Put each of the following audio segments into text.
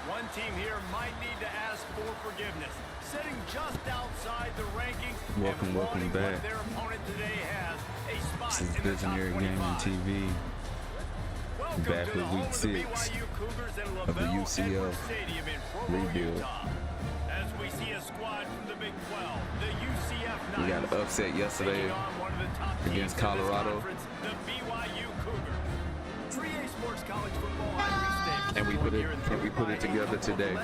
One team here might need to ask for forgiveness, sitting just outside the rankings. Welcome back. Their opponent today has a spot This is in the top ViiSionary 25. Gaming TV. Back with week 6 of the UCF rebuild. As we see a squad from the Big 12, the UCF Knights. We got an upset yesterday against Colorado. The BYU Cougars. 3A Sports College Football. And we put it together today.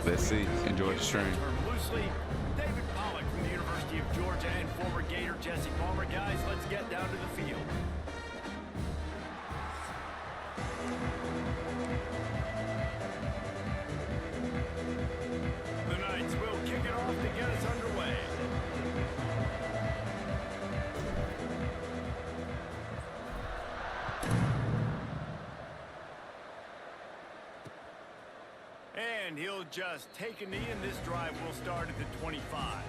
Let's see. Enjoy the stream. David Pollock from the University of Georgia and former Gator Jesse Palmer. Guys, let's get down to the field. The Knights will kick it off to get us underway. And he'll just take a knee, and this drive will start at the 25.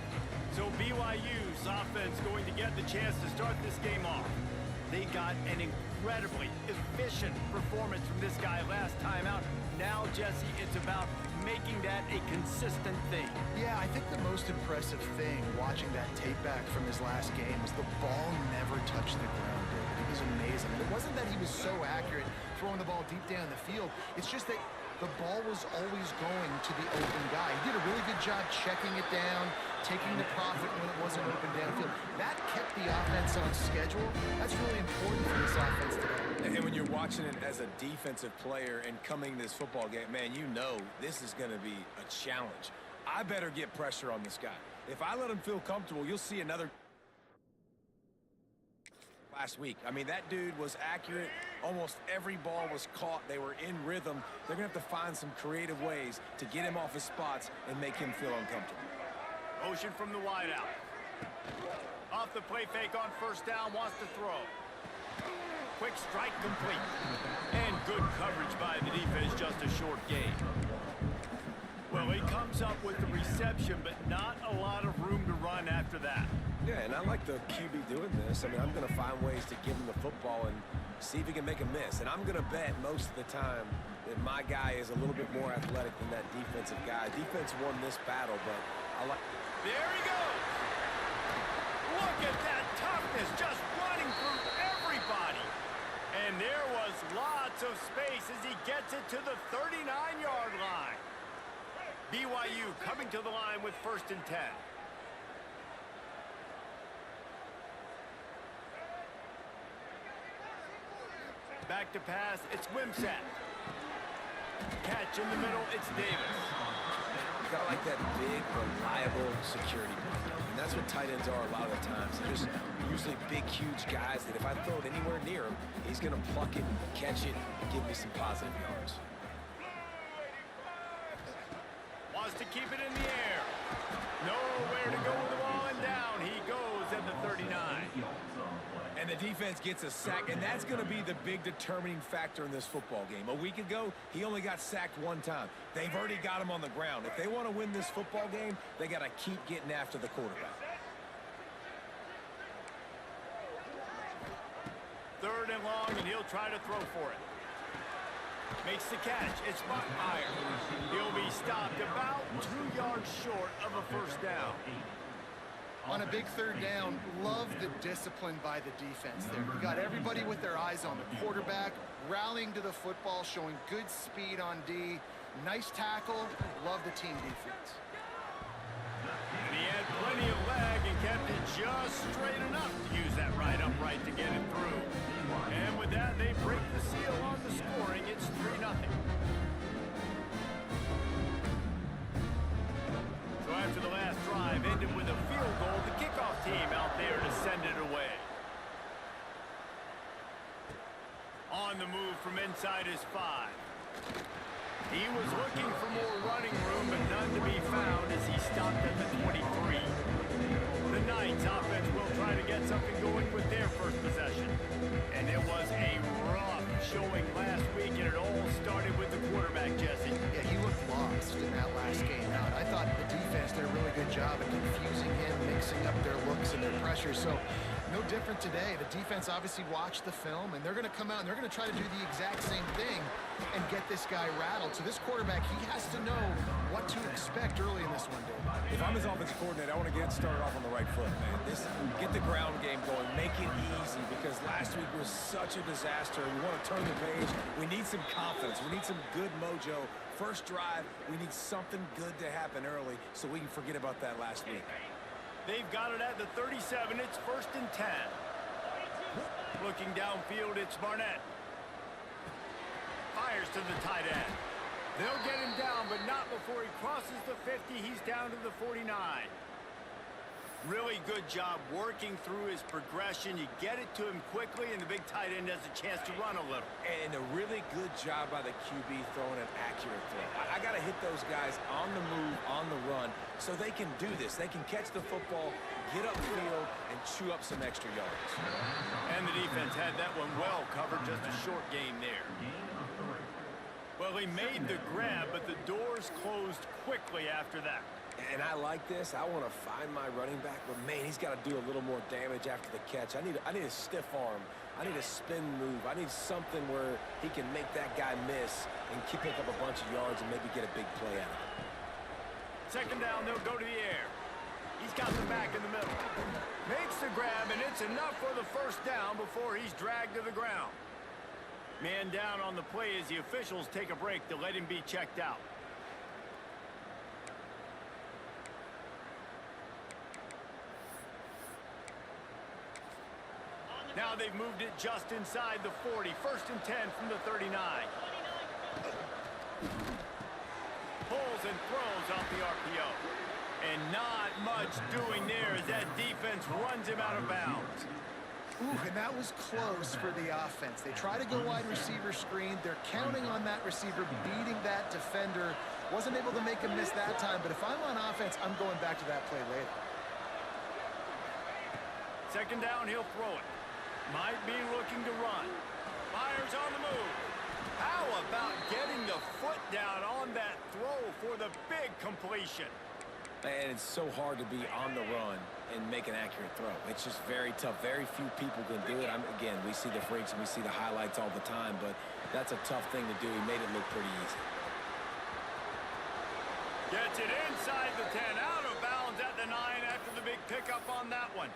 So BYU's offense going to get the chance to start this game off. They got an incredibly efficient performance from this guy last time out. Now, Jesse, it's about making that a consistent thing. Yeah, I think the most impressive thing watching that tape back from his last game was the ball never touched the ground, David. It was amazing. And it wasn't that he was so accurate throwing the ball deep down the field. It's just that the ball was always going to the open guy. He did a really good job checking it down, taking the profit when it wasn't open downfield. That kept the offense on schedule. That's really important for this offense today. And when you're watching it as a defensive player and coming this football game, man, you know this is going to be a challenge. I better get pressure on this guy. If I let him feel comfortable, you'll see another last week. I mean, that dude was accurate. Almost every ball was caught. They were in rhythm. They're going to have to find some creative ways to get him off his spots and make him feel uncomfortable. Motion from the wideout. Off the play fake on first down, wants to throw. Quick strike complete. And good coverage by the defense, just a short gain. Well, he comes up with the reception, but not a lot of room to run after that. Yeah, and I like the QB doing this. I mean, I'm going to find ways to give him the football and see if he can make a miss. And I'm going to bet most of the time that my guy is a little bit more athletic than that defensive guy. Defense won this battle, but I like... There he goes. Look at that toughness, just running through everybody. And there was lots of space as he gets it to the 39-yard line. BYU coming to the line with 1st and 10. Back to pass, it's Wimsatt. Catch in the middle, it's Davis. You gotta like that big, reliable security blanket. And that's what tight ends are a lot of the times. They're just usually big, huge guys that if I throw it anywhere near him, he's gonna pluck it, catch it, and give me some positive yards. Wants to keep it in the air. Nowhere to go with the ball, and down he goes at the 39. And the defense gets a sack, and that's going to be the big determining factor in this football game. A week ago, he only got sacked one time. They've already got him on the ground. If they want to win this football game, they got to keep getting after the quarterback. 3rd and long, and he'll try to throw for it. Makes the catch. It's Buckmeyer. He'll be stopped about 2 yards short of a 1st down. On a big 3rd down, love the discipline by the defense there. You got everybody with their eyes on the quarterback, rallying to the football, showing good speed on D. Nice tackle. Love the team defense. And he had plenty of leg and kept it just straight enough to use that right upright to get it through. And with that, they break the seal on the scoring. It's 3-0. ended with a field goal. The kickoff team out there to send it away. On the move from inside his 5. He was looking for more running room, but none to be found as he stopped at the 23. The Knights offense will try to get something going with their first possession. And it was a rough showing last week, and it all started with the quarterback, Jesse. Yeah, he looked lost in that last game out. I thought the defense did a really good job at confusing him, mixing up their looks and their pressure. So no different today. The defense obviously watched the film, and they're going to come out and they're going to try to do the exact same thing and get this guy rattled. So this quarterback, he has to know what to expect early in this one, Dave. If I'm his offensive coordinator, I want to get started off on the right foot, man. Get the ground game going. Make it easy, because last week was such a disaster. We want to turn the page. We need some confidence. We need some good mojo. First drive, we need something good to happen early so we can forget about that last week. They've got it at the 37. It's 1st and 10. Looking downfield, it's Barnett. Fires to the tight end. They'll get him down, but not before he crosses the 50. He's down to the 49. Really good job working through his progression. You get it to him quickly, and the big tight end has a chance to run a little. And a really good job by the QB throwing an accurate throw. I got to hit those guys on the move, on the run, so they can do this. They can catch the football, get upfield, and chew up some extra yards. And the defense had that one well covered. Just a short game there. Well, he made the grab, but the doors closed quickly after that. And I like this. I want to find my running back, but man, he's got to do a little more damage after the catch. I need a stiff arm. I need a spin move. I need something where he can make that guy miss and pick up a bunch of yards and maybe get a big play out of it. Second down, they'll go to the air. He's got the back in the middle. Makes the grab, and it's enough for the first down before he's dragged to the ground. Man down on the play as the officials take a break to let him be checked out. Now they've moved it just inside the 40. 1st and 10 from the 39. Pulls and throws off the RPO. And not much doing there as that defense runs him out of bounds. Ooh, and that was close for the offense. They try to go wide receiver screen. They're counting on that receiver beating that defender. Wasn't able to make him miss that time, but if I'm on offense, I'm going back to that play later. Second down, he'll throw it. Might be looking to run. Fires on the move. How about getting the foot down on that throw for the big completion? And it's so hard to be on the run and make an accurate throw. It's just very tough. Very few people can do it. Again, we see the freaks and we see the highlights all the time, but that's a tough thing to do. He made it look pretty easy. Gets it inside the 10, out of bounds at the 9 after the big pickup on that one.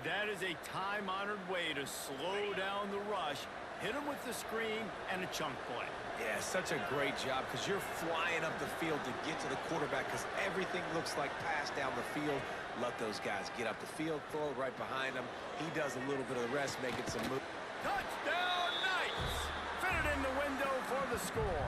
That is a time-honored way to slow down the rush, hit him with the screen, and a chunk play. Yeah, such a great job, because you're flying up the field to get to the quarterback, because everything looks like pass down the field. Let those guys get up the field, throw it right behind him. He does a little bit of the rest, making some moves. Touchdown, Knights! Fit it in the window for the score.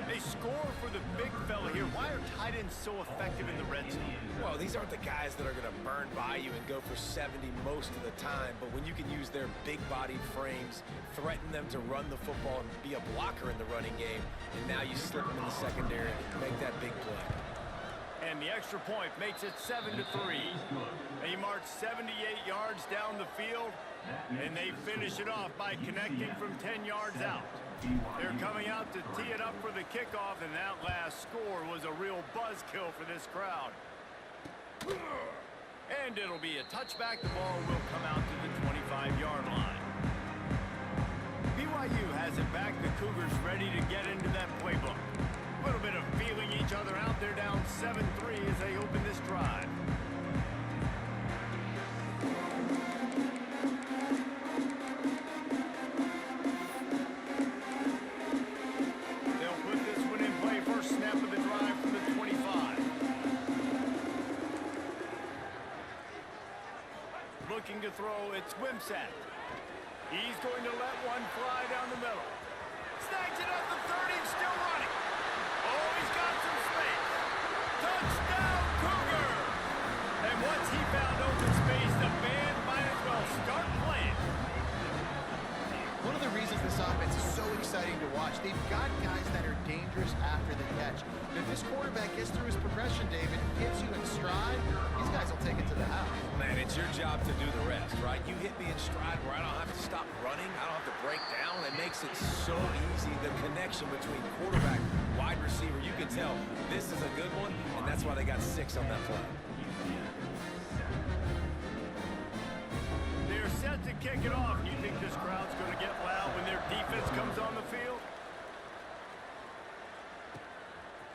They score for the big fella here. Why are tight ends so effective in the red zone? Well, these aren't the guys that are going to burn by you and go for 70 most of the time, but when you can use their big-bodied frames, threaten them to run the football and be a blocker in the running game, and now you slip them in the secondary and make that big play. And the extra point makes it 7-3. They march 78 yards down the field, and they finish it off by connecting from 10 yards out. They're coming out to tee it up for the kickoff, and that last score was a real buzzkill for this crowd. And it'll be a touchback. The ball will come out to the 25-yard line. BYU has it back. The Cougars ready to get into that playbook. A little bit of feeling each other out. They're down 7-3 as they open this drive. Looking to throw, it's Wimsatt. He's going to let one fly down the middle. Snags it at the 30, still running. Oh, he's got some space. Touchdown, exciting to watch. They've got guys that are dangerous after the catch. If this quarterback gets through his progression, David, gets you in stride, these guys will take it to the house. Man, it's your job to do the rest, right? You hit me in stride where I don't have to stop running. I don't have to break down. It makes it so easy, the connection between quarterback, wide receiver. You can tell this is a good one, and that's why they got 6 on that play. They're set to kick it off. You think this crowd's going to get loud when their defense comes on the field?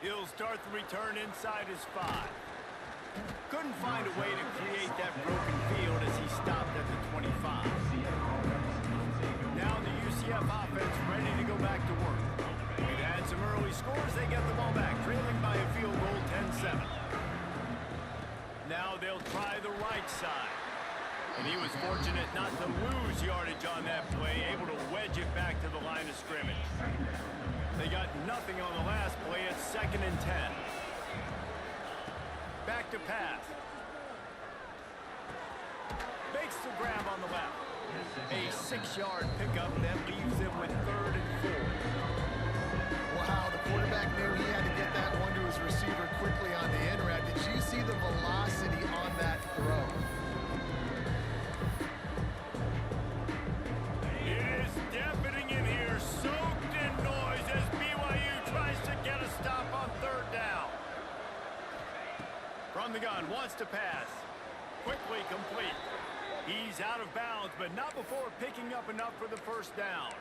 He'll start the return inside his 5. Couldn't find a way to create that broken field as he stopped at the 25. Now the UCF offense ready to go back to work. We've had some early scores. They get the ball back, trailing by a field goal 10-7. Now they'll try the right side. And he was fortunate not to lose yardage on that play, able to wedge it back to the line of scrimmage. They got nothing on the last play. It's 2nd and 10. Back to pass. Makes the grab on the left. A 6-yard pickup that leaves him with 3rd and 4. Wow, the quarterback knew he had to get that one to his receiver quickly on the in route. Did you see the velocity on that throw? It is deafening in here, soaked in noise as BYU tries to get a stop on 3rd down. From the gun, wants to pass. Quickly complete. He's out of bounds, but not before picking up enough for the 1st down.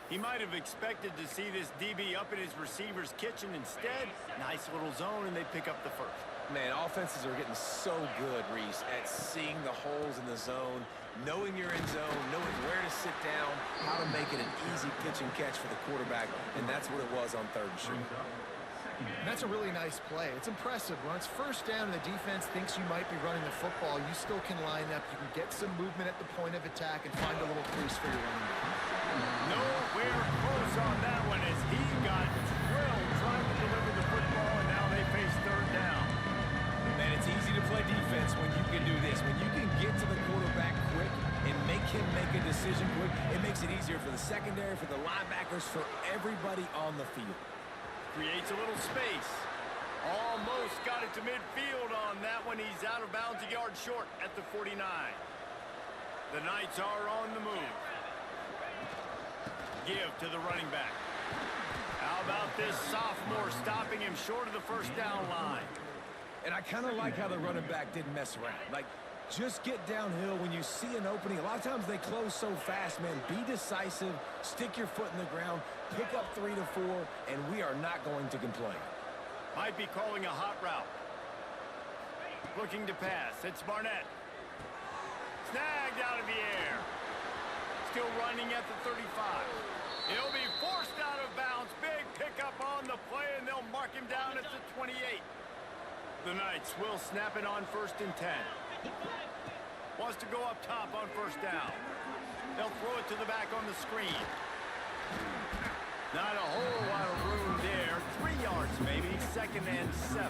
He might have expected to see this DB up in his receiver's kitchen. Instead, nice little zone, and they pick up the 1st. Man, offenses are getting so good, Reese, at seeing the holes in the zone, knowing you're in zone, knowing where to sit down, how to make it an easy pitch and catch for the quarterback, and that's what it was on 3rd and short. And that's a really nice play. It's impressive. When it's 1st down and the defense thinks you might be running the football, you still can line up. You can get some movement at the point of attack and find a little crease for your running back. Nowhere close on that one as he got drilled trying to deliver the football, and now they face 3rd down. Man, it's easy to play defense when you can do this. When you can get to the quarterback quick and make him make a decision quick, it makes it easier for the secondary, for the linebackers, for everybody on the field. Creates a little space. Almost got it to midfield on that one. He's out of bounds, a yard short at the 49. The Knights are on the move. Give to the running back. How about this sophomore stopping him short of the 1st down line? And I kind of like how the running back didn't mess around. Like, just get downhill when you see an opening. A lot of times they close so fast, man. Be decisive, stick your foot in the ground, pick up 3 to 4, and we are not going to complain. Might be calling a hot route. Looking to pass. It's Barnett. Snagged out of the air. Still running at the 35. He'll be forced out of bounds. Big pickup on the play, and they'll mark him down at the 28. The Knights will snap it on 1st and 10. Wants to go up top on 1st down. They'll throw it to the back on the screen. Not a whole lot of room there. 3 yards maybe. 2nd and 7.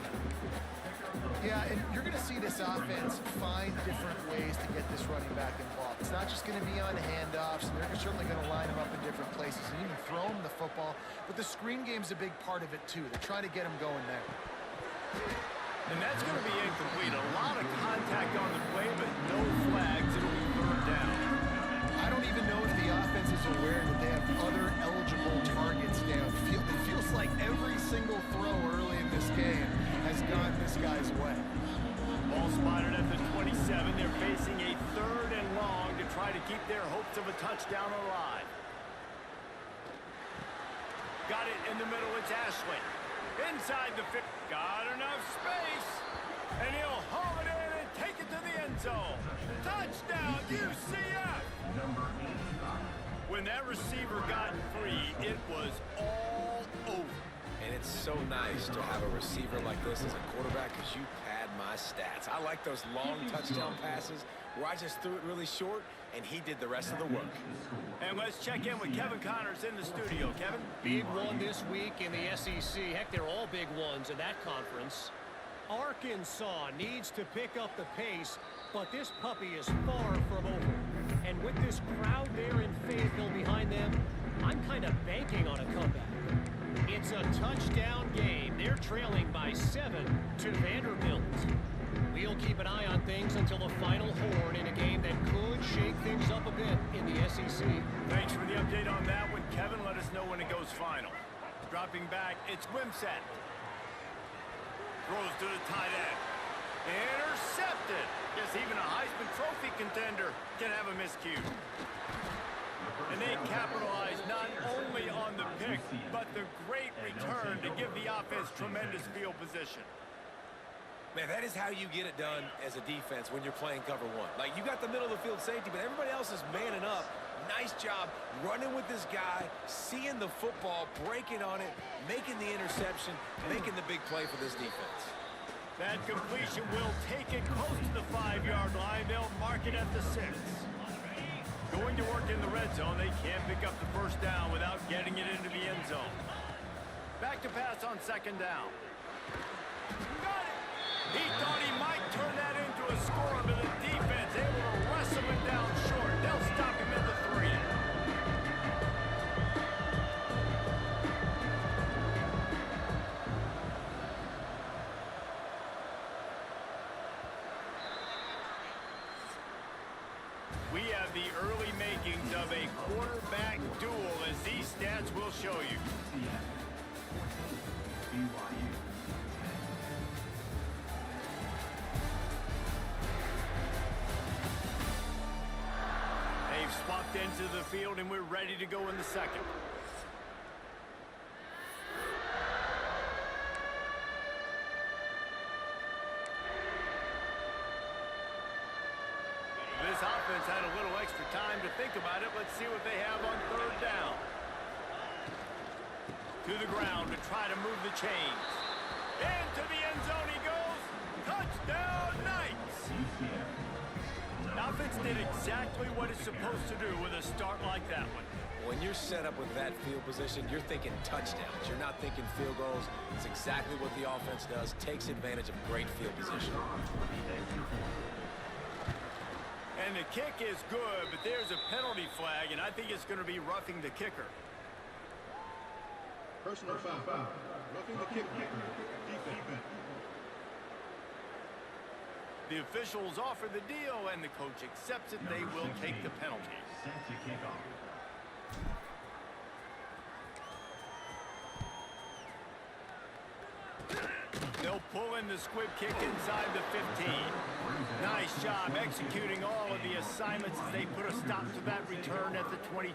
Yeah, and you're going to see this offense find different ways to get this running back involved. It's not just going to be on handoffs, and they're certainly going to line him up in different places and even throw him the football. But the screen game's a big part of it, too. They're trying to get him going there. And that's going to be incomplete. A lot of contact on the play, but no flags. It'll be 3rd down. I don't even know if the offense is aware that they have other eligible targets downfield. It feels like every single throw early in this game has gone this guy's way. Ball spotted at the 27. They're facing a 3rd and long to try to keep their hopes of a touchdown alive. Got it in the middle. It's Ashley. Inside the 50. Got enough space. And he'll haul it in and take it to the end zone. Touchdown, UCF! When that receiver got free, it was all over. And it's so nice to have a receiver like this as a quarterback because you pad my stats. I like those long touchdown passes where I just threw it really short and he did the rest of the work. And let's check in with Kevin Connors in the studio. Kevin? Big one this week in the SEC. Heck, they're all big ones in that conference. Arkansas needs to pick up the pace, but this puppy is far from over. And with this crowd there in Fayetteville behind them, I'm kind of banking on a comeback. It's a touchdown game. They're trailing by 7 to Vanderbilt. We'll keep an eye on things until the final horn in a game that could shake things up a bit in the SEC. Thanks for the update on that one, Kevin. Let us know when it goes final. Dropping back, it's Wimsatt. Throws to the tight end. Intercepted. Yes, even a Heisman Trophy contender can have a miscue. And they capitalize not only on the pick, but the great return to give the offense tremendous field position. Man, that is how you get it done as a defense when you're playing cover one. Like, you got the middle of the field safety, but everybody else is manning up. Nice job running with this guy, seeing the football, breaking on it, making the interception, making the big play for this defense. That completion will take it close to the 5-yard line. They'll mark it at the 6. Going to work in the red zone, they can't pick up the first down without getting it into the end zone. Back to pass on second down. Got it! He thought he might turn that into a score, but the defense able to wrestle him down short. They'll stop him at the 3. We have the early makings of a quarterback duel, as these stats will show you. They've swapped into the field, and we're ready to go in the second. This offense had a little extra time to think about it. Let's see what they have on third down. To the ground to try to move the chains. Into the end zone he goes. Touchdown, Knights! The offense did exactly what it's supposed to do with a start like that one. When you're set up with that field position, you're thinking touchdowns. You're not thinking field goals. It's exactly what the offense does. Takes advantage of great field position. And the kick is good, but there's a penalty flag, and I think it's going to be roughing the kicker. Personal foul. Roughing the kicker. Defense. The officials offer the deal, and the coach accepts it. They will take the penalty. They'll pull in the squib kick inside the 15. Nice job executing all of the assignments as they put a stop to that return at the 22.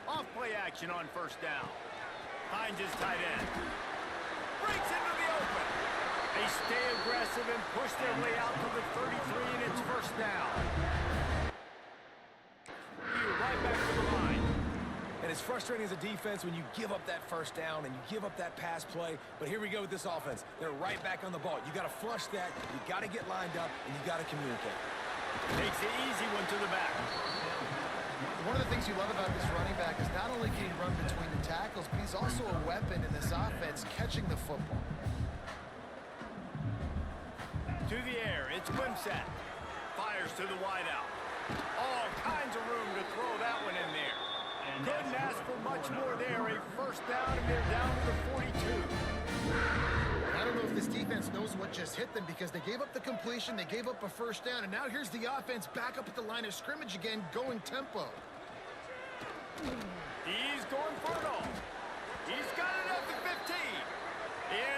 Off-play action on first down. Finds his tight end. Breaks into the open. They stay aggressive and push their way out to the 33, and it's first down. Right back to the line. And it's frustrating as a defense when you give up that first down and you give up that pass play. But here we go with this offense. They're right back on the ball. You got to flush that. You got to get lined up, and you got to communicate. Takes the easy one to the back. One of the things you love about this running back is not only can he run between the tackles, but he's also a weapon in this offense, catching the football. To the air, it's Wimsatt. Fires to the wideout. All kinds of room to throw that one in there. Couldn't ask for much more there. A first down, and they're down to the 42. I don't know if this defense knows what just hit them, because they gave up the completion, they gave up a first down, and now here's the offense back up at the line of scrimmage again, going tempo. He's going for it all. He's got it at the 15.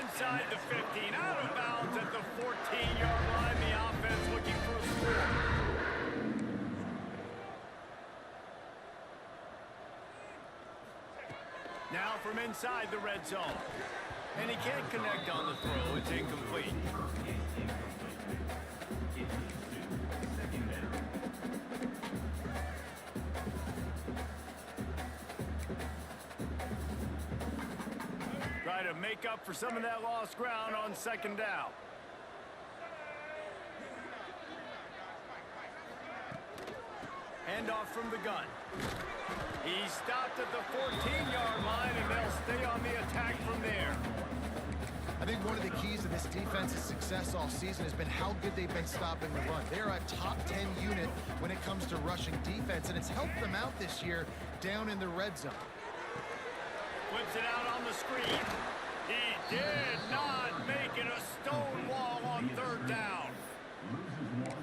Inside the 15, out of bounds at the 14-yard line. The offense looking for a score. Now from inside the red zone. And he can't connect on the throw. It's incomplete. Try to make up for some of that lost ground on second down. Handoff from the gun. He stopped at the 14-yard line, and they'll stay on the attack from there. I think one of the keys to this defense's success all season has been how good they've been stopping the run. They are a top 10 unit when it comes to rushing defense, and it's helped them out this year down in the red zone. Flips it out on the screen. He did not make it a stone wall on third down.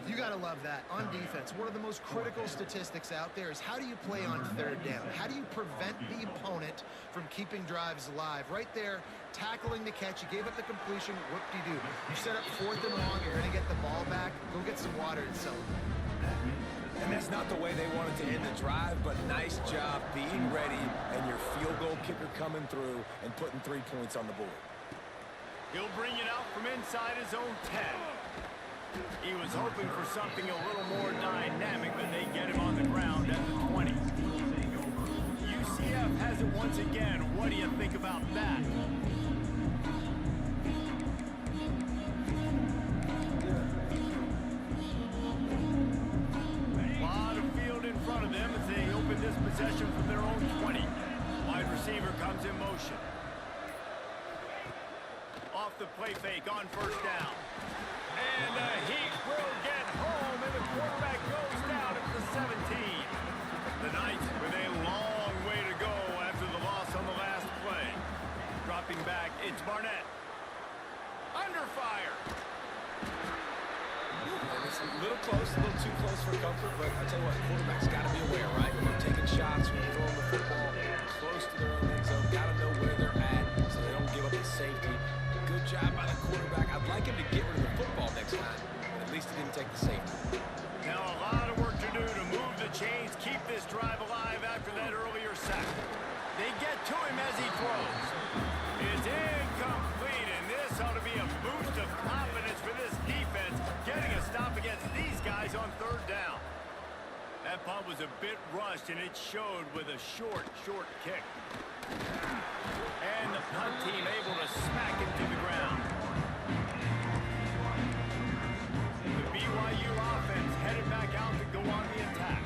You got to love that. On defense, one of the most critical statistics out there is how do you play on third down? How do you prevent the opponent from keeping drives alive? Right there, tackling the catch. You gave up the completion. Whoop-de-doo. You set up 4th and long. You're going to get the ball back. Go get some water and celebrate. And that's not the way they wanted to end the drive, but nice job being ready and your field goal kicker coming through and putting 3 points on the board. He'll bring it out from inside his own 10. He was hoping for something a little more dynamic, but they get him on the ground at the 20. UCF has it once again. What do you think about that? A lot of field in front of them as they open this possession from their own 20. Wide receiver comes in motion. Off the play fake on first down. And the Heat will get home, and the quarterback goes down at the 17. The Knights with a long way to go after the loss on the last play. Dropping back, it's Barnett. Under fire. It's a little close, a little too close for comfort, but I tell you what, the quarterback's got to be aware, right? When they're taking shots, when they're throwing the football close to their own end zone, got to know where they're at so they don't give up the safety. Good job by the quarterback. I'd like him to get rid of the football next time, but at least he didn't take the safety. Now a lot of work to do to move the chains, keep this drive alive after that earlier sack. They get to him as he throws. It's incomplete, and this ought to be a boost of confidence for this defense, getting a stop against these guys on third down. That punt was a bit rushed, and it showed with a short kick. And the punt team able to smack him to the ground. The BYU offense headed back out to go on the attack.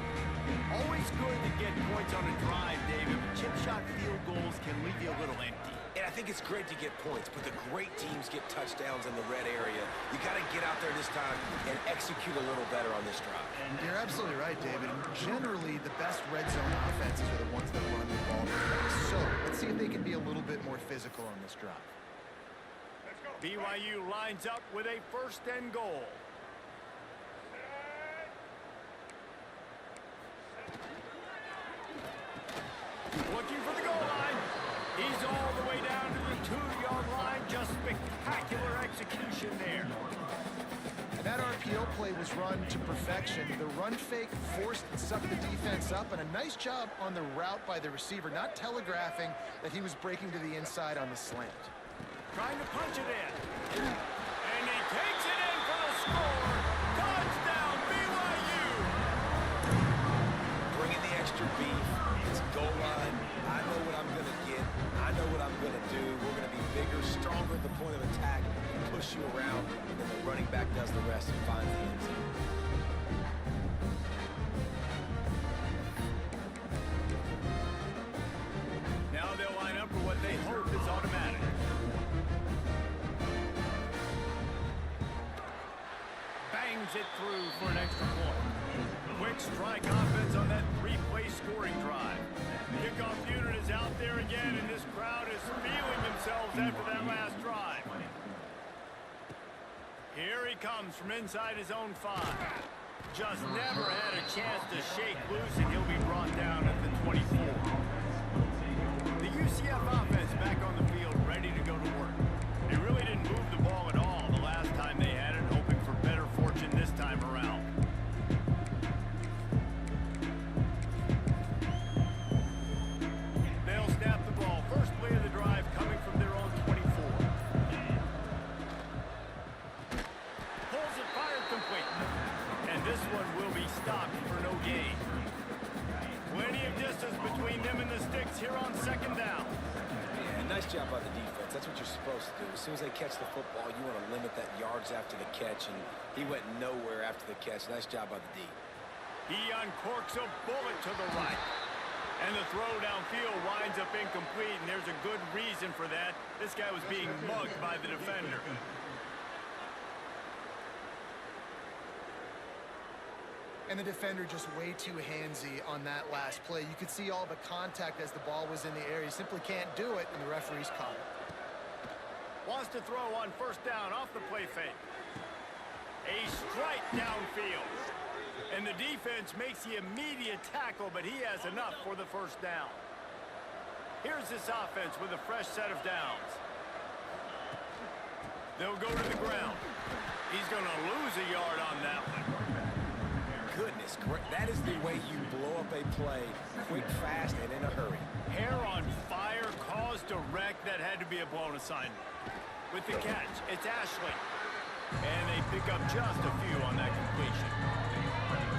Always good to get points on a drive, David, but chip shot field goals can leave you a little empty. And I think it's great to get points, but the great teams get touchdowns in the red area. You got to get out there this time and execute a little better on this drive. And you're absolutely right, David. Generally, the best red zone offenses are the ones that run the ball the best. So let's see if they can be a little bit more physical on this drive. BYU lines up with a 1st and goal. Looking for the goal line. He's all the way down to the 2-yard line. Just spectacular execution there. That RPO play was run to perfection. The run fake forced and sucked the defense up, and a nice job on the route by the receiver, not telegraphing that he was breaking to the inside on the slant. Trying to punch it in. And he takes it in for the score. Touchdown, BYU. Bringing the extra beef. It's goal line. I know what I'm going to get. I know what I'm going to do. We're going to be bigger, stronger at the point of attack, push you around, and then the running back does the rest and finds the end zone. Now they'll line up for what they hope is automatic. Bangs it through for an extra point. Quick strike offense on that 3-play scoring drive. Kickoff unit is out there again, and this crowd is feeling themselves after that last drive. Here he comes from inside his own 5. Just never had a chance to shake loose, and he'll be brought down at the 24. The UCF offense back on the field, ready to go to work. They really didn't move the ball at all the last time they had it, hoping for better fortune this time around. They'll snap the ball. First play of the drive coming from their own 24. Pulls it, fired complete. And this one will be stopped for no gain. Plenty of distance between them and the sticks here on 2nd down. Yeah, nice job by the defense. That's what you're supposed to do. As soon as they catch the football, you want to limit that yards after the catch, and he went nowhere after the catch. Nice job by the D. He uncorks a bullet to the right. And the throw downfield winds up incomplete, and there's a good reason for that. This guy was being mugged by the defender. And the defender just way too handsy on that last play. You could see all the contact as the ball was in the air. He simply can't do it, and the referee's caught it. Wants to throw on first down off the play fake. A strike downfield. And the defense makes the immediate tackle, but he has enough for the first down. Here's this offense with a fresh set of downs. They'll go to the ground. He's going to lose a yard on that one. Goodness, that is the way you blow up a play, quick, fast, and in a hurry. Hair on fire, cause direct. That had to be a blown assignment. With the catch, it's Ashley. And they pick up just a few on that completion.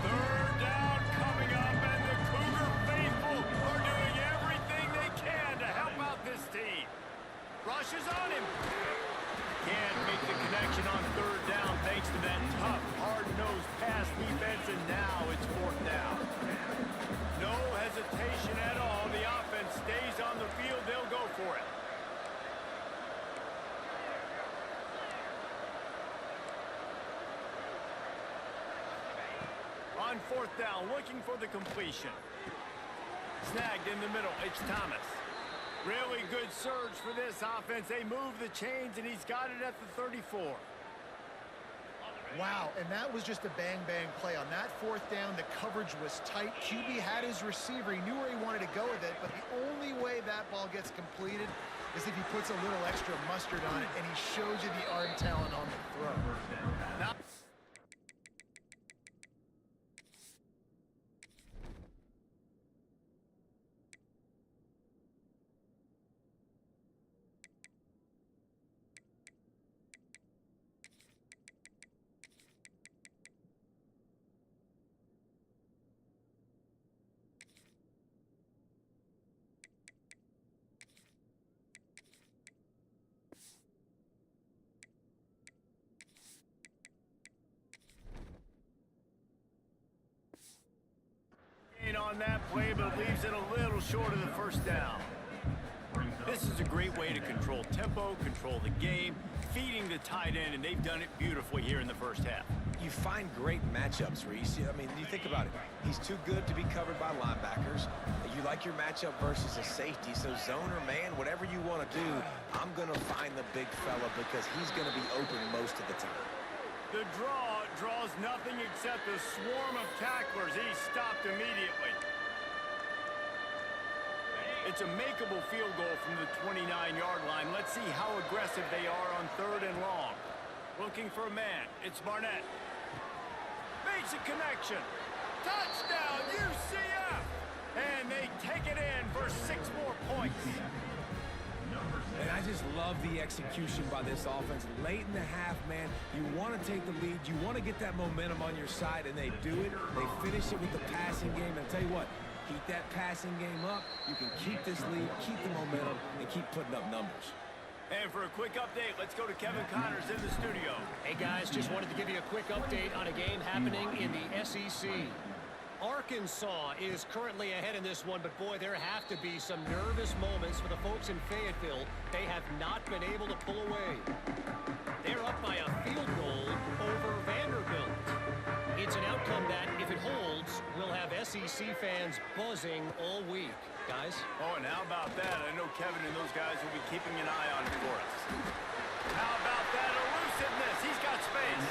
Third down coming up, and the Cougar faithful are doing everything they can to help out this team. Rushes on him. Can't make the connection on third down thanks to that tough, hard-nosed pass defense, and now it's fourth down. No hesitation at all. The offense stays on the field. They'll go for it. On fourth down, looking for the completion. Snagged in the middle, it's Thomas. Really good surge for this offense. They move the chains, and he's got it at the 34. Wow, and that was just a bang-bang play. On that fourth down, the coverage was tight. QB had his receiver. He knew where he wanted to go with it, but the only way that ball gets completed is if he puts a little extra mustard on it, and he shows you the arm talent on the throw. Now on that play, but leaves it a little short of the first down. This is a great way to control tempo, control the game, feeding the tight end, and they've done it beautifully here in the first half. You find great matchups, Reese. I mean, you think about it. He's too good to be covered by linebackers. You like your matchup versus a safety, so zone or man, whatever you want to do, I'm going to find the big fella because he's going to be open most of the time. The draw draws nothing except a swarm of tacklers. He's stopped immediately. It's a makeable field goal from the 29-yard line. Let's see how aggressive they are on third and long. Looking for a man. It's Barnett. Makes a connection. Touchdown, UCF! And they take it in for 6 more points. And I just love the execution by this offense. Late in the half, man, you want to take the lead. You want to get that momentum on your side, and they do it. They finish it with the passing game. And I'll tell you what, keep that passing game up. You can keep this lead, keep the momentum, and keep putting up numbers. And for a quick update, let's go to Kevin Connors in the studio. Hey, guys, just wanted to give you a quick update on a game happening in the SEC. Arkansas is currently ahead in this one, but boy, there have to be some nervous moments for the folks in Fayetteville. They have not been able to pull away. They're up by a field goal over Vanderbilt. It's an outcome that, if it holds, will have SEC fans buzzing all week. Guys? Oh, and how about that? I know Kevin and those guys will be keeping an eye on it for us. How about that elusiveness? He's got space.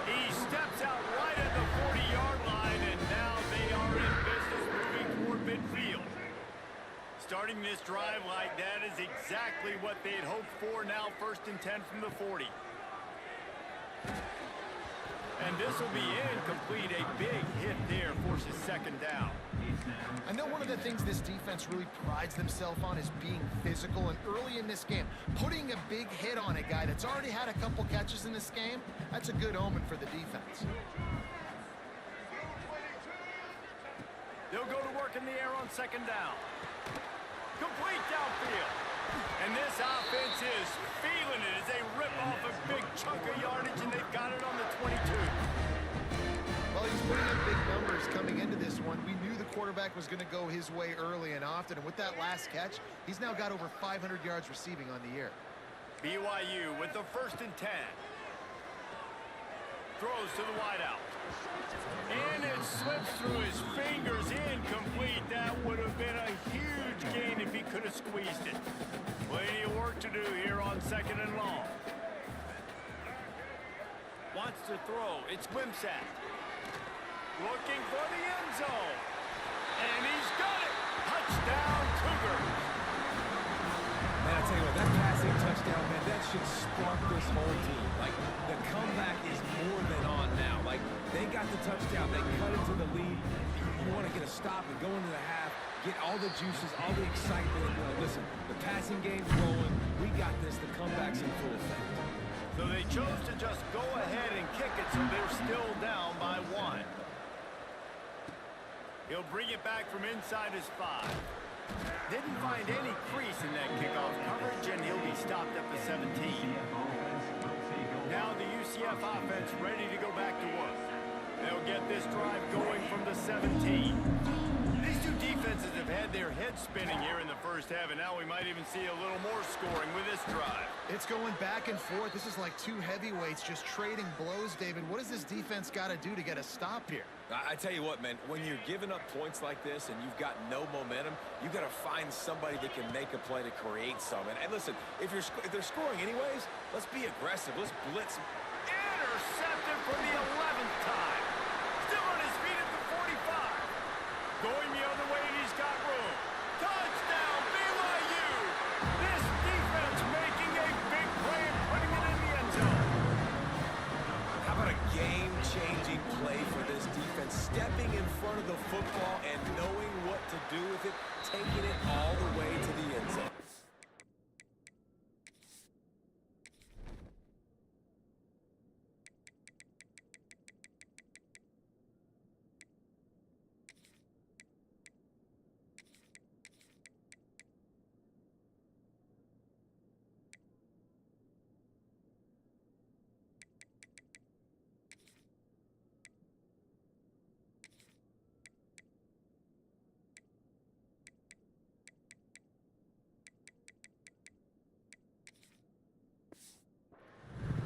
He steps out right at the 40-yard line, and now they are in business moving toward midfield. Starting this drive like that is exactly what they had hoped for. Now 1st and 10 from the 40. And this will be incomplete. A big hit there forces 2nd down. I know one of the things this defense really prides themselves on is being physical, and early in this game, putting a big hit on a guy that's already had a couple catches in this game, that's a good omen for the defense. They'll go to work in the air on 2nd down. Complete downfield. And this offense is feeling it as they rip off a big chunk of yardage, and they've got it on the 22. Well, he's putting up big numbers coming into this one. We knew the quarterback was going to go his way early and often. And with that last catch, he's now got over 500 yards receiving on the year. BYU with the 1st and 10. Throws to the wideout. And it slips through his fingers, incomplete. That would have been a huge gain if he could have squeezed it. Plenty of work to do here on 2nd and long. Wants to throw. It's Wimsatt. Looking for the end zone. And he's got it. Touchdown, Cougars. Man, I tell you what, that passing touchdown, man, that should spark this whole team. Like, the comeback is more than on now. Like, they got the touchdown. They cut into the lead. You want to get a stop and go into the half, get all the juices, all the excitement. Listen, the passing game's rolling. We got this. The comeback's in full effect. So they chose to just go ahead and kick it, so they're still down by 1. He'll bring it back from inside his 5. Didn't find any crease in that kickoff coverage, and he'll be stopped at the 17. Now the UCF offense ready to go back to work. They'll get this drive going from the 17. These two defenses have had their heads spinning here in the first half, and now we might even see a little more scoring with this drive. It's going back and forth. This is like two heavyweights just trading blows, David. What does this defense got to do to get a stop here? I tell you what, man, when you're giving up points like this and you've got no momentum, you got to find somebody that can make a play to create some. And listen, if they're scoring anyways, let's be aggressive. Let's blitz. Intercepted for the 11th time. Still on his feet at the 45. Going the other way, and he's got room. Touchdown, BYU! This defense making a big play and putting it in the end zone. How about a game-changing play for this defense? Stepping in front of the football and knowing what to do with it, taking it all the way to the end zone.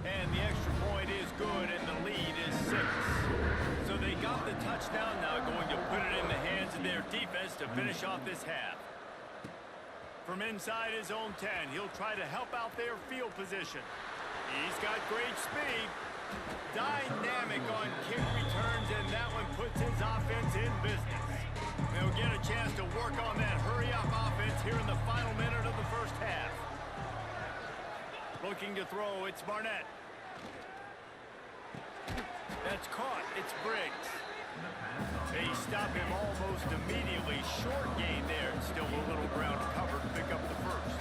And the extra point is good, and the lead is 6. So they got the touchdown, now going to put it in the hands of their defense to finish off this half. From inside his own 10, he'll try to help out their field position. He's got great speed. Dynamic on kick returns, and that one puts his offense in business. They'll get a chance to work on that hurry-up offense here in the final minute of the first half. Looking to throw, it's Barnett. That's caught, it's Briggs. They stop him almost immediately. Short gain there, and still a little ground covered to pick up the first.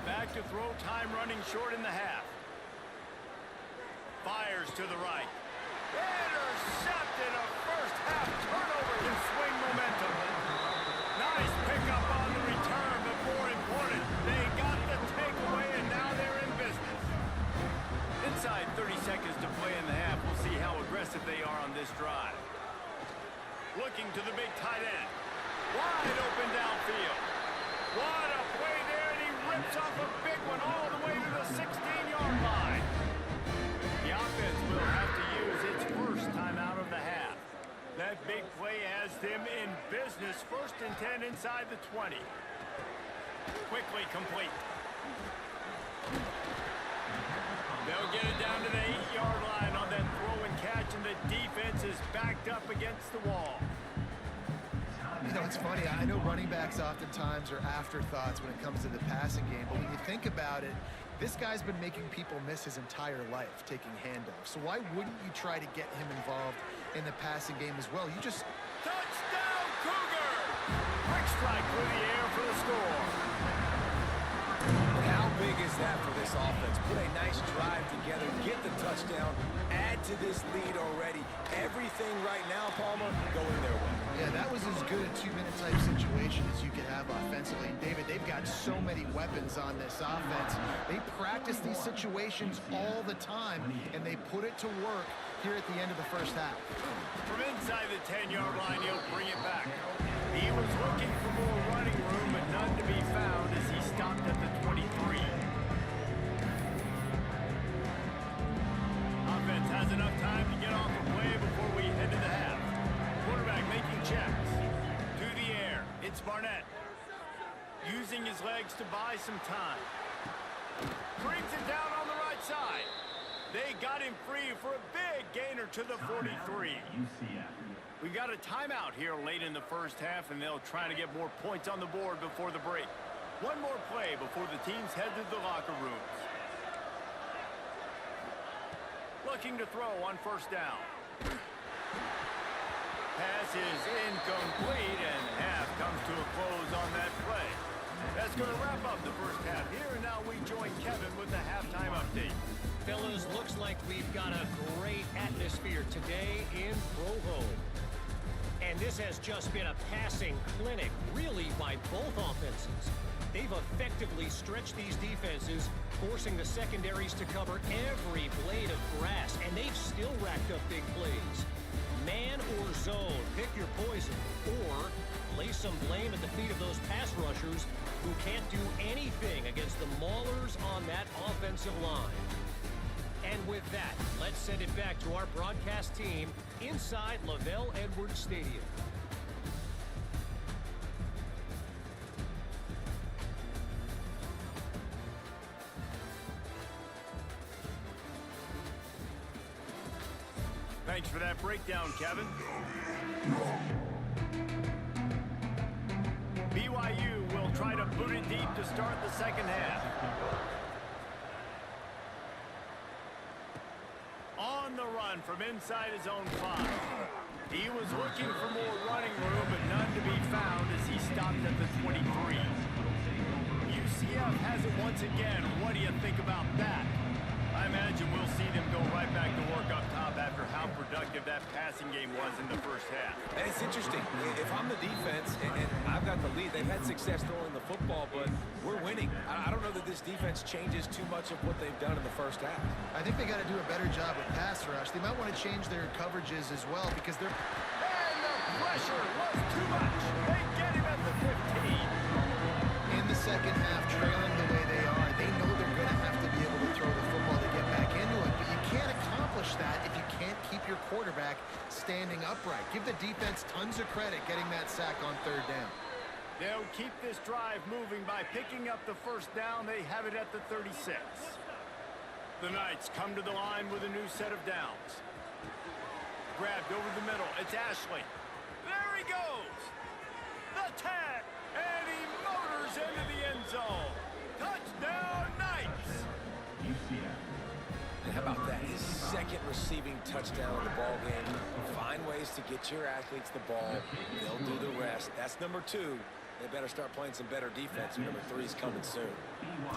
Back to throw, time running short in the half. Fires to the right. Intercepted, a first half turnover can swing momentum. Nice pickup on the return, but more important, they got the takeaway, and now they're in business. Inside 30 seconds to play in the half. We'll see how aggressive they are on this drive. Looking to the big tight end. Wide open downfield. What a play there, and he rips off a big one all the way to the 16-yard line. The offense will have to use its first time out of the half. That big play has them in business. 1st and 10 inside the 20. Quickly complete. They'll get it down to the 8-yard line on that throw and catch, and the defense is backed up against the wall. You know, it's funny. I know running backs oftentimes are afterthoughts when it comes to the passing game, but when you think about it, this guy's been making people miss his entire life taking handoffs. So why wouldn't you try to get him involved in the passing game as well? You just... Touchdown, Cougar! Quick strike through the air for the score. But how big is that for this offense? Put a nice drive together, get the touchdown, add to this lead already. Everything right now, Palmer, going their way. Yeah, that was as good a 2-minute type situation as you could have offensively. And David, they've got so many weapons on this offense. They practice these situations all the time, and they put it to work here at the end of the first half. From inside the 10-yard line, he'll bring it back. He was looking for more running room, but none to be found as he stopped at the 23. Offense has enough time to get off the play before we head to the half. Quarterback making checks. To the air. It's Barnett. Using his legs to buy some time. Brings it down on the right side. They got him free for a big gainer to the 43. We got a timeout here late in the first half, and they'll try to get more points on the board before the break. One more play before the teams head to the locker rooms. Looking to throw on first down. Pass is incomplete, and half comes to a close on that play. That's going to wrap up the first half here, and now we join Kevin with the halftime update. Fellas, looks like we've got a great atmosphere today in Provo. And this has just been a passing clinic, really, by both offenses. They've effectively stretched these defenses, forcing the secondaries to cover every blade of grass, and they've still racked up big plays. Man or zone, pick your poison, or lay some blame at the feet of those pass rushers who can't do anything against the maulers on that offensive line. And with that, let's send it back to our broadcast team inside Lavelle Edwards Stadium. Thanks for that breakdown, Kevin. BYU will try to boot it deep to start the second half. On the run from inside his own 5. He was looking for more running room, but none to be found as he stopped at the 23. UCF has it once again. What do you think about that? I imagine we'll see them go right back to work up top after how productive that passing game was in the first half. And it's interesting. If I'm the defense and I've got the lead, they've had success throwing the football, but we're winning. I don't know that this defense changes too much of what they've done in the first half. I think they got to do a better job with pass rush. They might want to change their coverages as well because they're... And the pressure was too much. They get him at the 15. In the second half, trailing the way they are, they know they're going to have to be able to throw the football to get back into it. But you can't accomplish that if you can't keep your quarterback standing upright. Give the defense tons of credit getting that sack on third down. They'll keep this drive moving by picking up the first down. They have it at the 36. The Knights come to the line with a new set of downs. Grabbed over the middle. It's Ashley. There he goes. The 10. And he motors into the end zone. Touchdown, Knights. And how about that? His second receiving touchdown in the ball game. Find ways to get your athletes the ball. They'll do the rest. That's number 2. They better start playing some better defense. Number 3 is coming soon.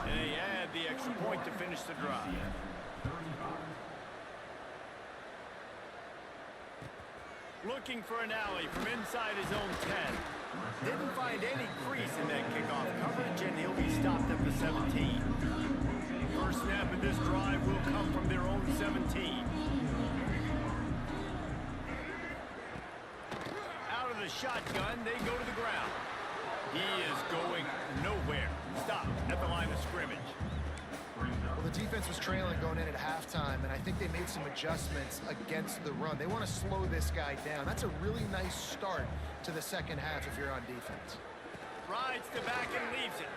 And they add the extra point to finish the drive. Looking for an alley from inside his own 10. Didn't find any crease in that kickoff coverage, and he'll be stopped at the 17. First snap of this drive will come from their own 17. Out of the shotgun, they go to the ground. He is going nowhere. Stop at the line of scrimmage. Well, the defense was trailing going in at halftime, and I think they made some adjustments against the run. They want to slow this guy down. That's a really nice start to the second half if you're on defense. Rides to back and leaves it.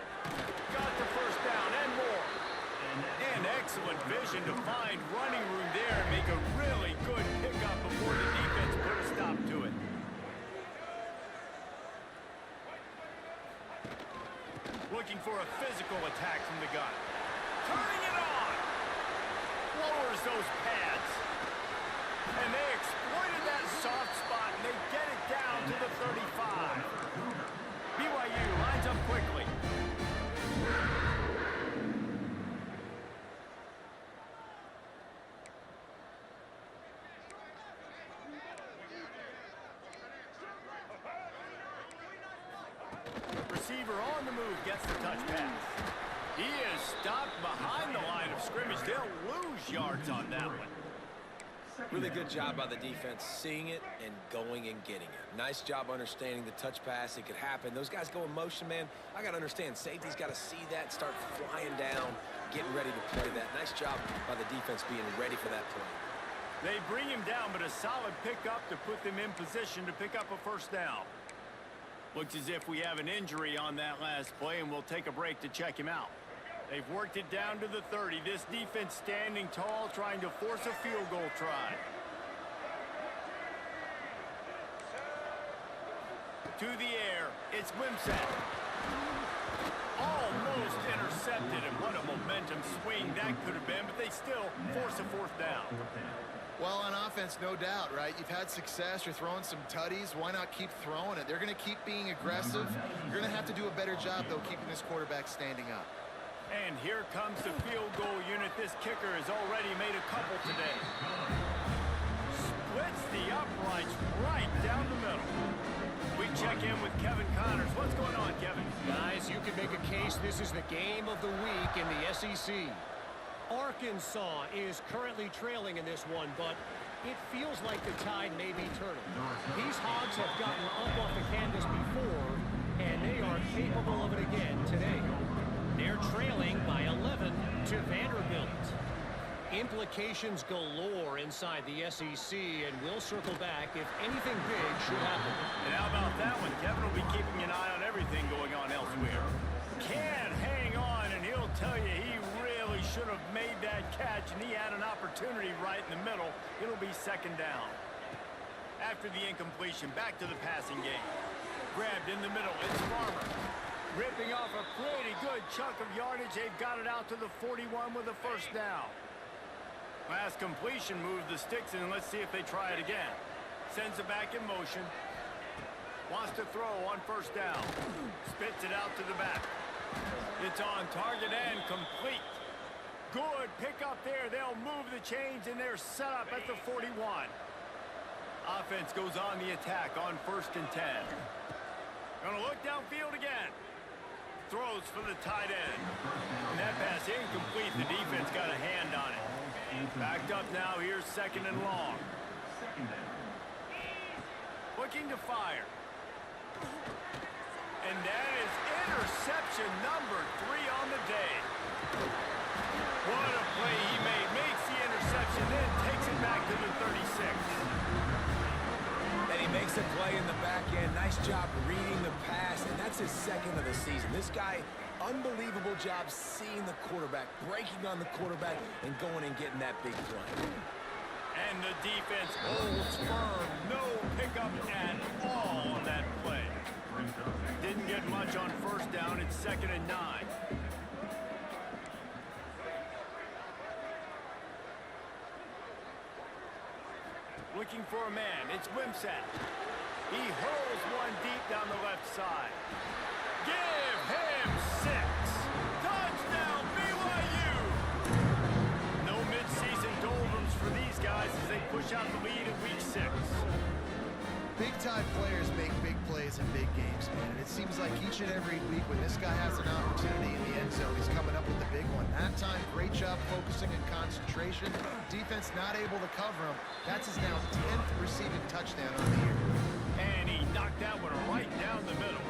Got the first down and more. And excellent vision to find running room there and make a really good pickup before the defense put a stop to it. Looking for a physical attack from the gun. Turning it on. Lowers those pads. And they exploited that soft spot, and they get it down to the 35. BYU lines up quickly. Receiver on the move gets the touch pass. He is stopped behind the line of scrimmage. They'll lose yards on that one. Really good job by the defense seeing it and going and getting it. Nice job understanding the touch pass. It could happen. Those guys go in motion, man. I got to understand. Safety's got to see that, start flying down, getting ready to play that. Nice job by the defense being ready for that play. They bring him down, but a solid pickup to put them in position to pick up a first down. Looks as if we have an injury on that last play, and we'll take a break to check him out. They've worked it down to the 30. This defense standing tall, trying to force a field goal try. To the air, it's Wimsatt. Almost intercepted, and what a momentum swing that could have been, but they still force a fourth down. Well, on offense, no doubt, right? You've had success. You're throwing some tutties. Why not keep throwing it? They're going to keep being aggressive. You're going to have to do a better job, though, keeping this quarterback standing up. And here comes the field goal unit. This kicker has already made a couple today. Splits the uprights right down the middle. We check in with Kevin Connors. What's going on, Kevin? Guys, you can make a case this is the game of the week in the SEC. Arkansas is currently trailing in this one, but it feels like the tide may be turning. These Hogs have gotten up off the canvas before, and they are capable of it again today. They're trailing by 11 to Vanderbilt. Implications galore inside the SEC, and we'll circle back if anything big should happen. And how about that one? Kevin will be keeping an eye on everything going on elsewhere. Can't hang on, and he'll tell you he really should have made that catch, and he had an opportunity right in the middle. It'll be second down. After the incompletion, back to the passing game. Grabbed in the middle, it's Farmer. Ripping off a pretty good chunk of yardage. They've got it out to the 41 with a first down. Last completion moved the sticks, and let's see if they try it again. Sends it back in motion. Wants to throw on first down. Spits it out to the back. It's on target and complete. Good pickup there. They'll move the chains, and they're set up at the 41. Offense goes on the attack on 1st and 10. Gonna look downfield again. Throws for the tight end. And that pass incomplete. The defense got a hand on it. Backed up now. Here's 2nd and long. Looking to fire. And that is interception number 3 on the day. What a play he made. Makes the interception, then takes it back to the 36. And he makes a play in the back end. Nice job reading the pass, and that's his 2nd of the season. This guy, unbelievable job seeing the quarterback, breaking on the quarterback, and going and getting that big play. And the defense holds firm. No pickup at all on that play. Didn't get much on first down. It's 2nd and 9. Looking for a man. It's Wimsatt. He hurls one deep down the left side. Give him 6. Touchdown, BYU! No midseason doldrums for these guys as they push out the lead in week 6. Big-time players make big plays in big games, man. And it seems like each and every week when this guy has an opportunity in the end zone, he's coming up with the big one. That time, great job focusing and concentration. Defense not able to cover him. That's his now 10th receiving touchdown on the year. And he knocked that one right down the middle.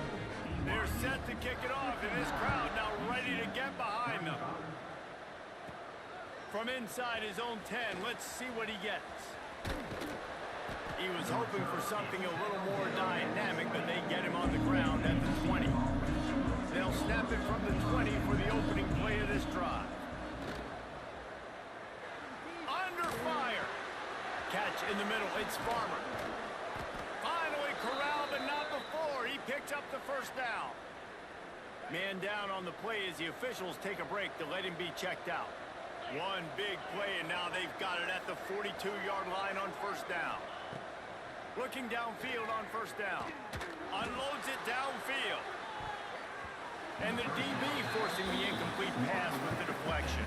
They're set to kick it off, and this crowd now ready to get behind them. From inside his own 10, let's see what he gets. He was hoping for something a little more dynamic, but they get him on the ground at the 20. They'll snap it from the 20 for the opening play of this drive. Under fire. Catch in the middle. It's Farmer. Finally corralled, but not before. He picks up the first down. Man down on the play as the officials take a break to let him be checked out. One big play, and now they've got it at the 42-yard line on first down. Looking downfield on first down. Unloads it downfield. And the DB forcing the incomplete pass with the deflection.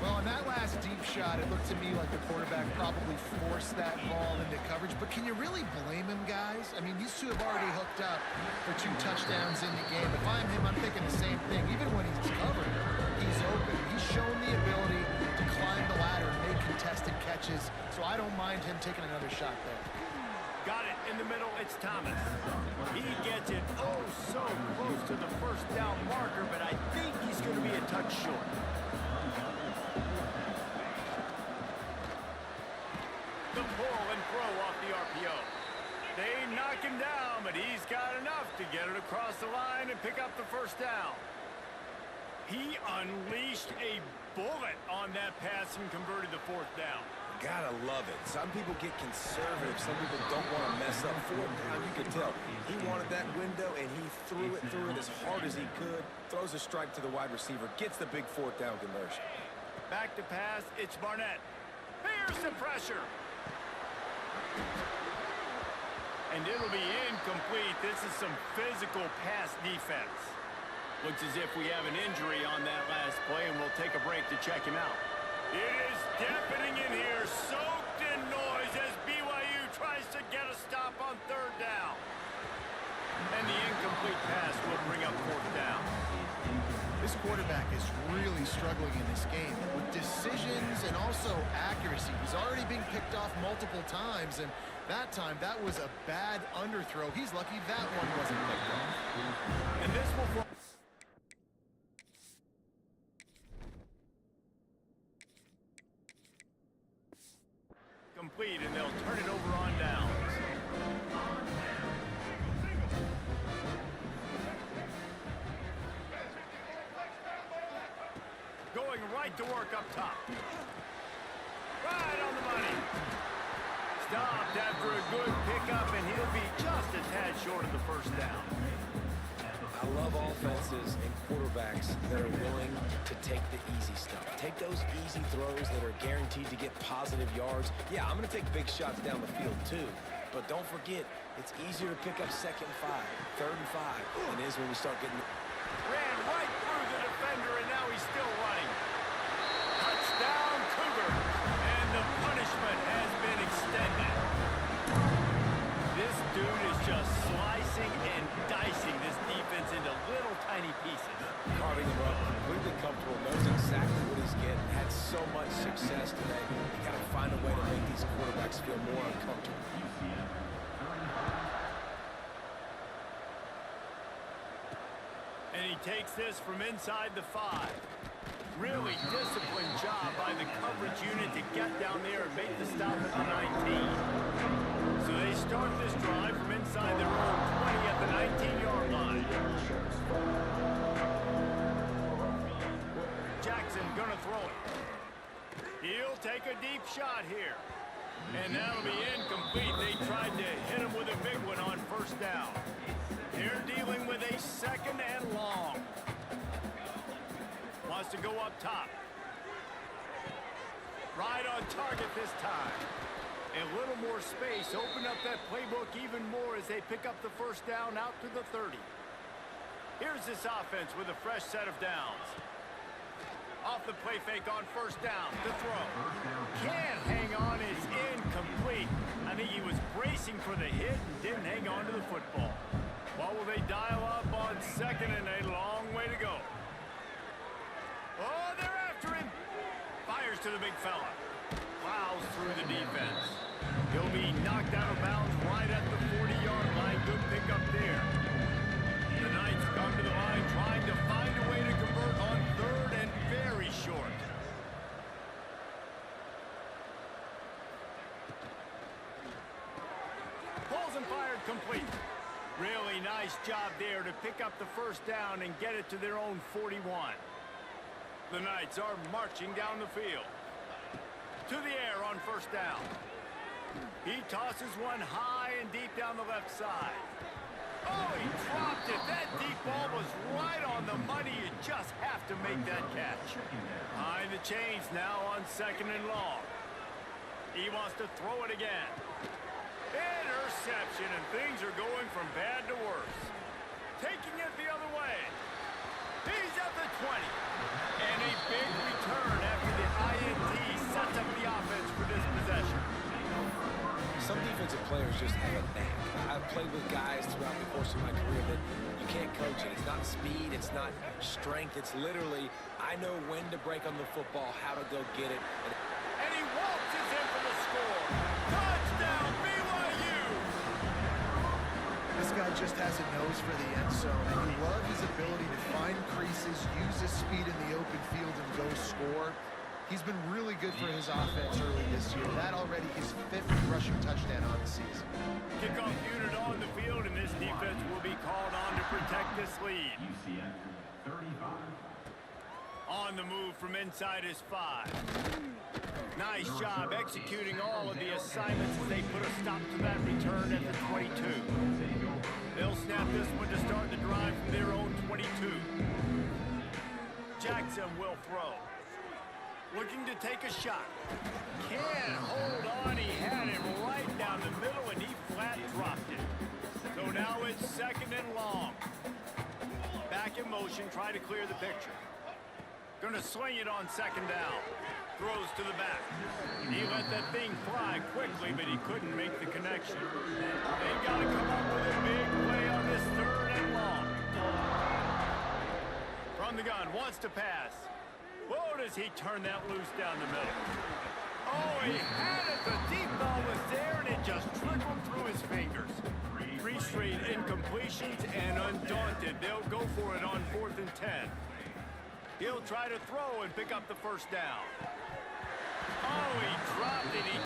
Well, on that last deep shot, it looked to me like the quarterback probably forced that ball into coverage. But can you really blame him, guys? I mean, these two have already hooked up for 2 touchdowns in the game. If I'm him, I'm thinking the same thing. Even when he's covered, he's open. He's shown the ability to climb the ladder and make contested catches. So I don't mind him taking another shot there. Got it in the middle, it's Thomas. He gets it oh so close to the first down marker, but I think he's going to be a touch short. The pull and throw off the RPO. They knock him down, but he's got enough to get it across the line and pick up the first down. He unleashed a bullet on that pass and converted the 4th down. Gotta love it. Some people get conservative. Some people don't want to mess up 4th down. You can tell. He wanted that window, and he threw it as hard as he could. Throws a strike to the wide receiver. Gets the big 4th down conversion. Back to pass. It's Barnett. Here's the pressure. And it'll be incomplete. This is some physical pass defense. Looks as if we have an injury on that last play, and we'll take a break to check him out. It is deafening in here, soaked in noise as BYU tries to get a stop on 3rd down. And the incomplete pass will bring up 4th down. This quarterback is really struggling in this game with decisions and also accuracy. He's already being picked off multiple times, and that time, that was a bad underthrow. He's lucky that one wasn't picked off. And this will... complete, and they'll turn it over on downs. Going right to work up top. Right on the money. Stopped after a good pickup, and he'll be just a tad short of the 1st down. I love offenses and quarterbacks that are willing to take the easy stuff. Take those easy throws that are guaranteed to get positive yards. Yeah, I'm going to take big shots down the field too. But don't forget, it's easier to pick up 2nd and 5, 3rd and 5 than it is when we start getting... Ran right through the defender, and now he's still running. Touchdown, Cougars. And the punishment has been extended. This dude is just slicing and dicing this defense into little tiny pieces. Carving him up, completely comfortable, knows exactly what he's getting, had so much success today. You got to find a way to make these quarterbacks feel more uncomfortable. And he takes this from inside the 5. Really disciplined job by the coverage unit to get down there and make the stop at the 19. So they start this drive from inside their own 20 at the 19-yard line. Jackson gonna throw it. He'll take a deep shot here. And that'll be incomplete. They tried to hit him with a big one on 1st down. They're dealing with a 2nd and long. Wants to go up top. Right on target this time. A little more space. Open up that playbook even more as they pick up the 1st down out to the 30. Here's this offense with a fresh set of downs. Off the play fake on 1st down. The throw. Can't hang on. It's incomplete. I think he was bracing for the hit and didn't hang on to the football. What will they dial up on 2nd and a long way to go? Oh, they're after him. Fires to the big fella. Plows through the defense. He'll be knocked out of bounds right at the 40-yard line. Good pickup there. The Knights come to the line trying to find a way to convert on 3rd and very short. Pulls and fired complete. Really nice job there to pick up the 1st down and get it to their own 41. The Knights are marching down the field. To the air on 1st down. He tosses one high and deep down the left side. Oh, he dropped it. That deep ball was right on the money. You just have to make that catch. Behind the chains now on 2nd and long. He wants to throw it again. Interception, and things are going from bad to worse. Taking it the other way. He's at the 20. And a big return after the INT sets up the offense for this possession. Some defensive players just have a knack. I've played with guys throughout the course of my career that you can't coach it. It's not speed, it's not strength. It's literally, I know when to break on the football, how to go get it. And he waltzes in for the score. Touchdown, BYU! This guy just has a nose for the end zone, and you love his ability to find creases, use his speed in the open field, and go score. He's been really good for his offense early this year. That already his 5th rushing touchdown on the season. Kickoff unit on the field, and this defense will be called on to protect this lead. UCF 35. On the move from inside his 5. Nice job executing all of the assignments as they put a stop to that return at the 22. They'll snap this one to start the drive from their own 22. Jackson will throw. Looking to take a shot. Can't hold on. He had it right down the middle, and he flat dropped it. So now it's 2nd and long. Back in motion, try to clear the picture. Gonna sling it on 2nd down. Throws to the back. He let that thing fly quickly, but he couldn't make the connection. They've got to come up with a big play on this 3rd and long. From the gun, wants to pass. Whoa, does he turn that loose down the middle? Oh, he had it. The deep ball was there, and it just trickled through his fingers. 3 straight incompletions, and undaunted, they'll go for it on 4th and 10. He'll try to throw and pick up the 1st down. Oh, he dropped it. He